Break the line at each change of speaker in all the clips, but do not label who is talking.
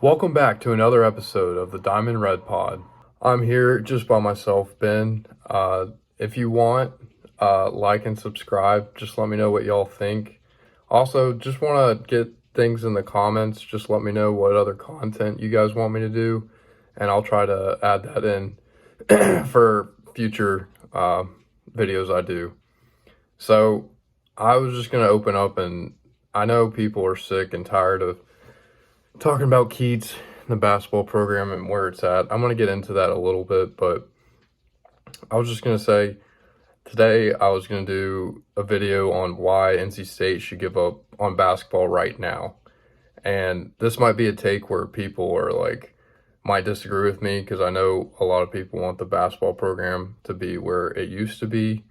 Welcome back to another episode of the Diamond Red Pod. I'm here just by myself, Ben. If you want, like and subscribe. Just let me know what y'all think. Also, just want to get things in the comments. Just let me know what other content you guys want me to do, and I'll try to add that in for future videos I do. So, I was just going to open up, and I know people are sick and tired of talking about Keats, the basketball program, and where it's at. I'm going to get into that a little bit, but I was just going to say today I was going to do a video on why NC State should give up on basketball right now. And this might be a take where people are like, might disagree with me because I know a lot of people want the basketball program to be where it used to be.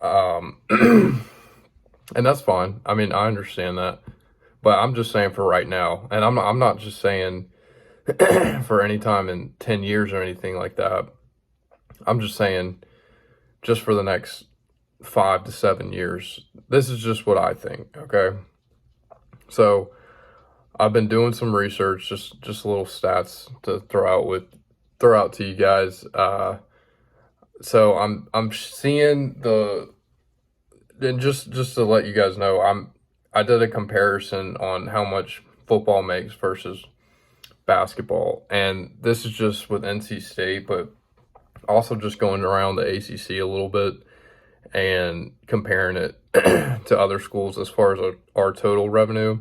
And that's fine. I mean, I understand that. But I'm just saying for right now, and I'm not just saying for any time in 10 years or anything like that. I'm just saying just for the next 5 to 7 years. This is just what I think, okay? So I've been doing some research, just little stats to throw out to you guys. So I'm seeing and just to let you guys know, I did a comparison on how much football makes versus basketball. And this is just with NC State, but also just going around the ACC a little bit and comparing it to other schools as far as our total revenue.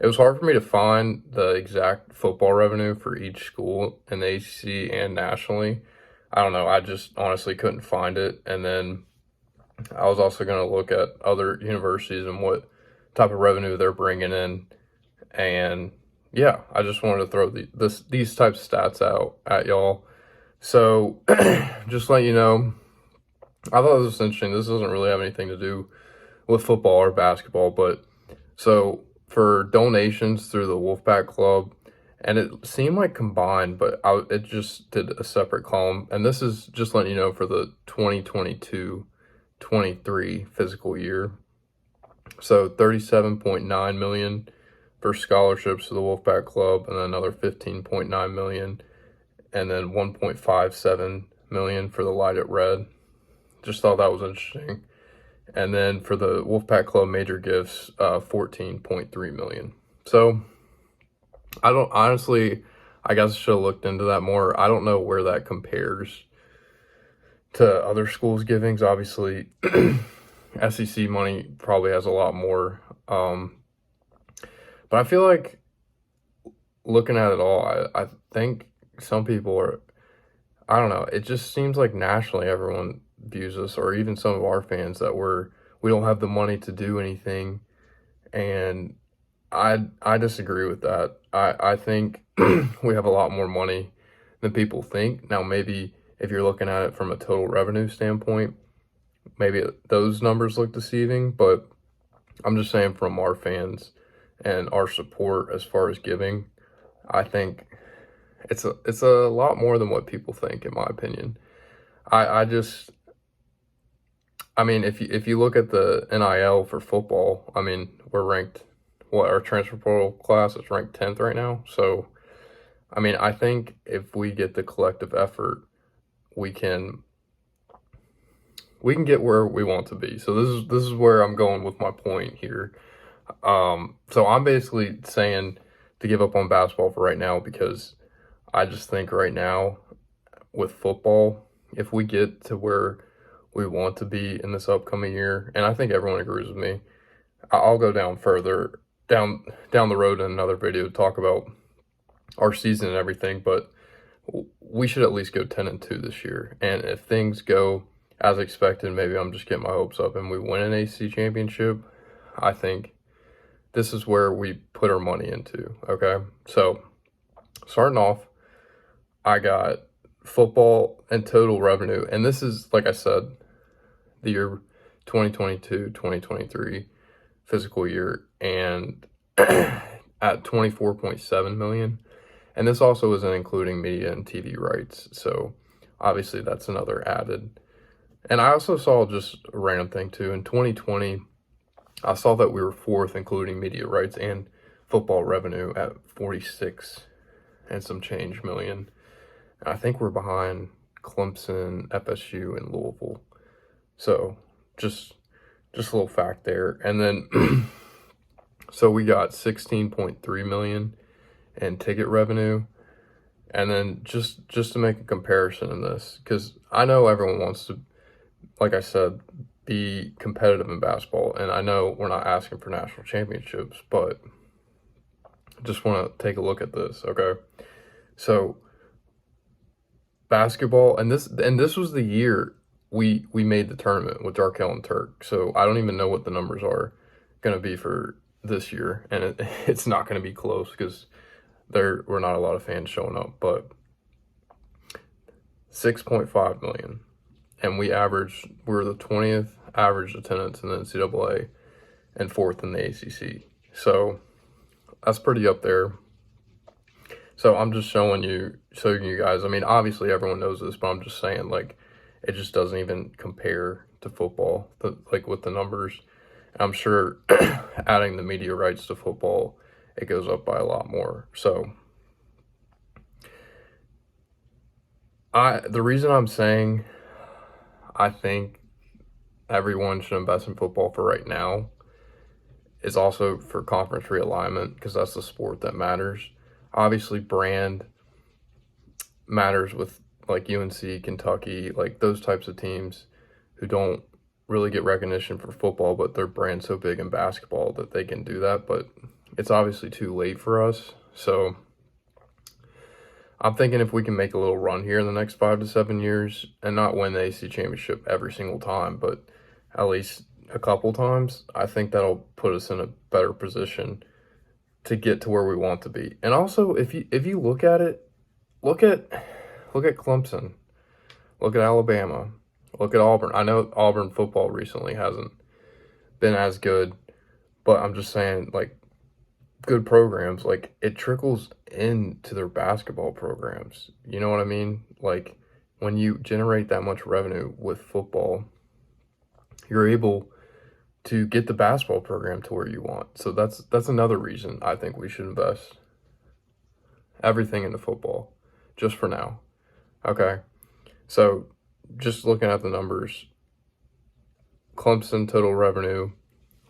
It was hard for me to find the exact football revenue for each school in the ACC and nationally. I don't know. I just honestly couldn't find it. And then I was also going to look at other universities and what type of revenue they're bringing in. And yeah, I just wanted to throw these types of stats out at y'all. So just let you know, I thought this was interesting. This doesn't really have anything to do with football or basketball, but so for donations through the Wolfpack Club, and it seemed like combined, but it just did a separate column. And this is just letting you know for the 2022-23 physical year. So 37.9 million for scholarships to the Wolfpack Club, and then another 15.9 million, and then 1.57 million for the Light It Red. Just thought that was interesting. And then for the Wolfpack Club major gifts, 14.3 million. So I don't honestly, I guess I should have looked into that more. I don't know where that compares to other schools' givings. Obviously, SEC money probably has a lot more. But I feel like looking at it all, I think some people are, I don't know, it just seems like nationally everyone views us, or even some of our fans, that we don't have the money to do anything. And I disagree with that. I think we have a lot more money than people think. Now, maybe if you're looking at it from a total revenue standpoint, maybe those numbers look deceiving, but I'm just saying from our fans and our support as far as giving, I think it's a lot more than what people think, in my opinion. I mean, if you look at the NIL for football, I mean, we're ranked, our transfer portal class is ranked 10th right now. So, I mean, I think if we get the collective effort, we can get where we want to be. So this is where I'm going with my point here. So I'm basically saying to give up on basketball for right now, because I just think right now with football, if we get to where we want to be in this upcoming year, and I think everyone agrees with me, I'll go down the road in another video to talk about our season and everything, but we should at least go 10-2 this year. And if things go as expected, maybe I'm just getting my hopes up, and we win an ACC championship, I think this is where we put our money into, okay? So, starting off, I got football and total revenue, and this is, like I said, the year 2022-2023 physical year, and at 24.7 million. And this also isn't including media and TV rights, so obviously that's another added. And I also saw just a random thing too. In 2020, I saw that we were fourth, including media rights and football revenue, at 46 and some change million. And I think we're behind Clemson, FSU, and Louisville. So just a little fact there. And then so we got 16.3 million in ticket revenue. And then just to make a comparison in this, because I know everyone wants to, like I said, be competitive in basketball, and I know we're not asking for national championships, but I just want to take a look at this. Okay, so basketball, and this was the year we made the tournament with Darkel and Turk. So I don't even know what the numbers are going to be for this year, and it's not going to be close because there were not a lot of fans showing up. But 6.5 million, and we're the 20th average attendance in the NCAA and 4th in the ACC. So that's pretty up there. So I'm just showing you guys. I mean, obviously everyone knows this, but I'm just saying, like, it just doesn't even compare to football, like with the numbers. I'm sure adding the media rights to football, it goes up by a lot more. So the reason I'm saying I think everyone should invest in football for right now is also for conference realignment, because that's the sport that matters. Obviously, brand matters with like UNC, Kentucky, like those types of teams who don't really get recognition for football, but their brand's so big in basketball that they can do that. But it's obviously too late for us. So I'm thinking if we can make a little run here in the next 5 to 7 years and not win the AC championship every single time, but at least a couple times, I think that'll put us in a better position to get to where we want to be. And also, if you look at it, look at Clemson, look at Alabama, look at Auburn. I know Auburn football recently hasn't been as good, but I'm just saying, like, good programs, like, it trickles into their basketball programs. You know what I mean? Like, when you generate that much revenue with football, you're able to get the basketball program to where you want. So that's another reason I think we should invest everything into football, just for now. Okay, so just looking at the numbers, Clemson total revenue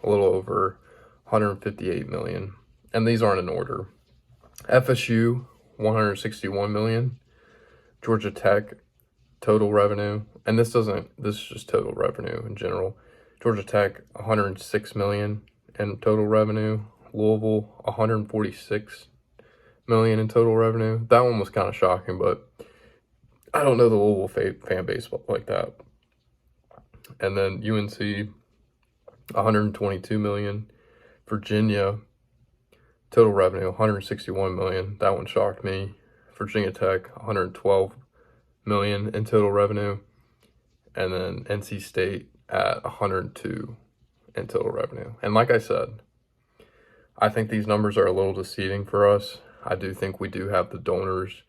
a little over 158 million, and these aren't in order. FSU 161 million, Georgia Tech total revenue, and this is just total revenue in general. Georgia Tech 106 million in total revenue, Louisville 146 million in total revenue. That one was kind of shocking, but I don't know the Louisville fan base like that. And then UNC 122 million, Virginia total revenue 161 million. That one shocked me. Virginia Tech 112 million in total revenue, and then NC State at 102 in total revenue. And like I said, I think these numbers are a little deceiving for us. I do think we do have the donors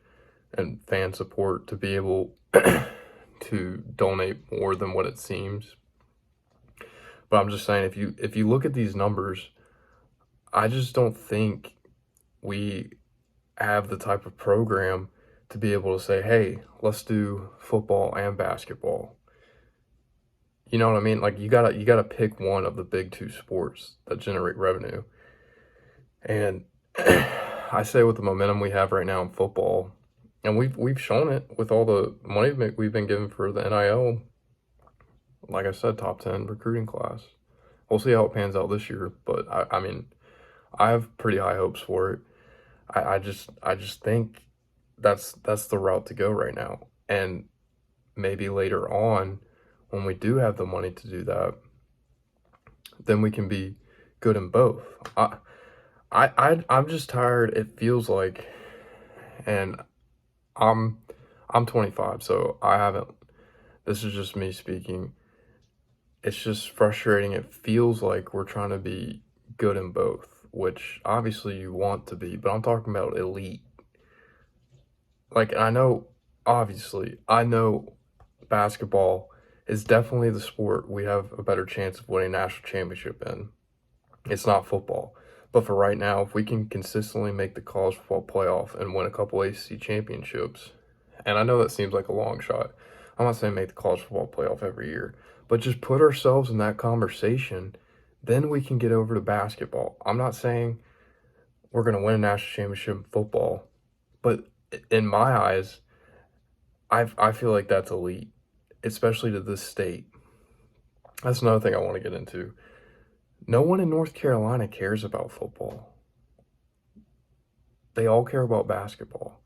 and fan support to be able to donate more than what it seems. But I'm just saying, if you look at these numbers, I just don't think we have the type of program to be able to say, hey, let's do football and basketball. You know what I mean? Like, you gotta pick one of the big two sports that generate revenue. And I say, with the momentum we have right now in football, and we've shown it with all the money we've been given for the NIL. Like I said, top 10 recruiting class. We'll see how it pans out this year, but I mean, I have pretty high hopes for it. I just think that's the route to go right now. And maybe later on, when we do have the money to do that, then we can be good in both. I'm just tired. It feels like, and I'm 25, so I haven't. This is just me speaking. It's just frustrating. It feels like we're trying to be good in both, which obviously you want to be, but I'm talking about elite. Like, I know basketball is definitely the sport we have a better chance of winning a national championship in. It's not football. But for right now, if we can consistently make the college football playoff and win a couple ACC championships, and I know that seems like a long shot. I'm not saying make the college football playoff every year, but just put ourselves in that conversation, then we can get over to basketball. I'm not saying we're going to win a national championship in football, but in my eyes, I feel like that's elite, especially to this state. That's another thing I want to get into. No one in North Carolina cares about football. They all care about basketball.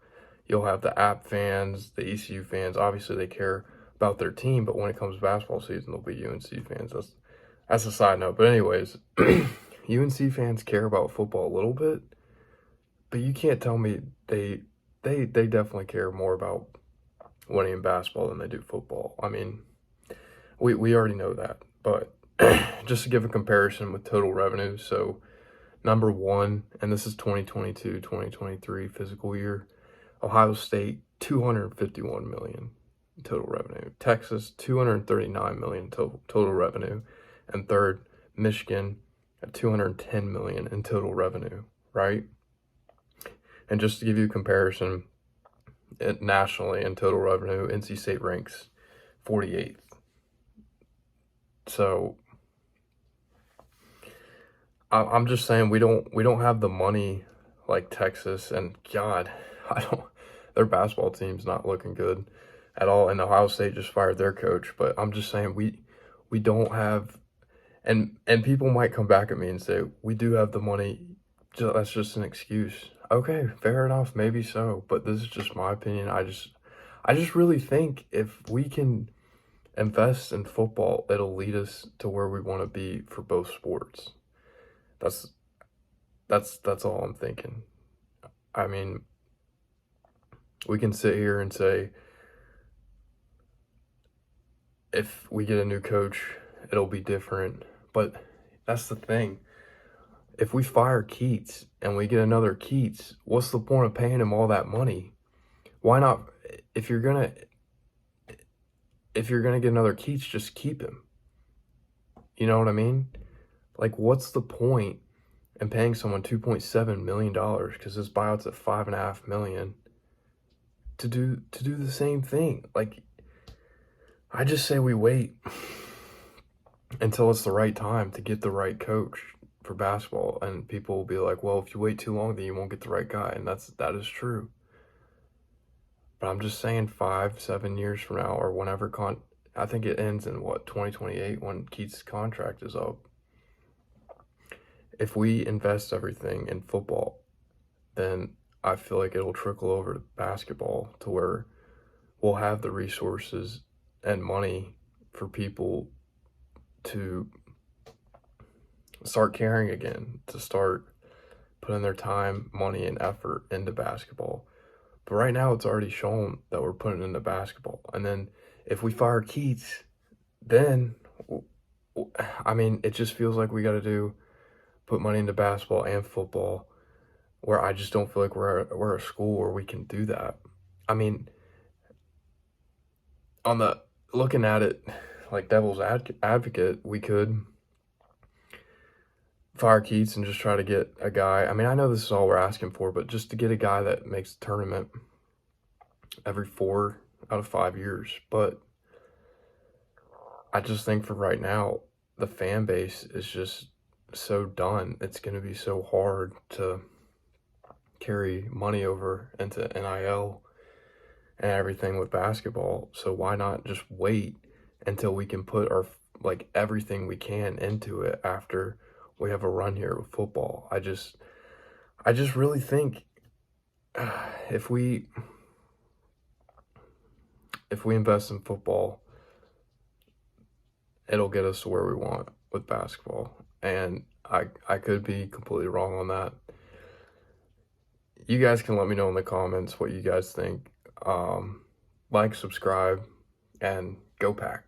You'll have the App fans, the ECU fans. Obviously, they care about their team, but when it comes to basketball season, they'll be UNC fans. That's a side note. But anyways, UNC fans care about football a little bit, but you can't tell me they definitely care more about winning in basketball than they do football. I mean, we already know that, but just to give a comparison with total revenue, so number one, and this is 2022-2023 fiscal year, Ohio State, $251 million total revenue. Texas, $239 million total revenue. And third, Michigan at $210 million in total revenue, right? And just to give you a comparison, nationally in total revenue, NC State ranks 48th. So I'm just saying we don't have the money like Texas, and God, their basketball team's not looking good at all. And Ohio State just fired their coach, but I'm just saying we don't have, and people might come back at me and say we do have the money. That's just an excuse. Okay, fair enough, maybe so, but this is just my opinion. I just really think if we can invest in football, it'll lead us to where we want to be for both sports. That's all I'm thinking. I mean, we can sit here and say if we get a new coach, it'll be different, but that's the thing. If we fire Keats and we get another Keats, what's the point of paying him all that money? Why not? If you're gonna get another Keats, just keep him. You know what I mean? Like, what's the point in paying someone $2.7 million because his buyout's at $5.5 million to do the same thing? Like, I just say we wait until it's the right time to get the right coach for basketball, and people will be like, well, if you wait too long, then you won't get the right guy, and that is true. But I'm just saying 5-7 years from now, or whenever I think it ends in 2028 when Keats' contract is up. If we invest everything in football, then I feel like it'll trickle over to basketball to where we'll have the resources and money for people to start caring again, to start putting their time, money, and effort into basketball. But right now, it's already shown that we're putting into basketball. And then if we fire Keats, then, I mean, it just feels like we got to put money into basketball and football, where I just don't feel like we're a school where we can do that. I mean, looking at it like devil's advocate, we could fire Keats and just try to get a guy. I mean, I know this is all we're asking for, but just to get a guy that makes the tournament every 4 out of 5 years. But I just think for right now, the fan base is just so done. It's going to be so hard to carry money over into NIL and everything with basketball. So why not just wait until we can put our everything we can into it after we have a run here with football? I just really think if we invest in football, it'll get us to where we want with basketball. And I could be completely wrong on that. You guys can let me know in the comments what you guys think. Like, subscribe, and go Pack.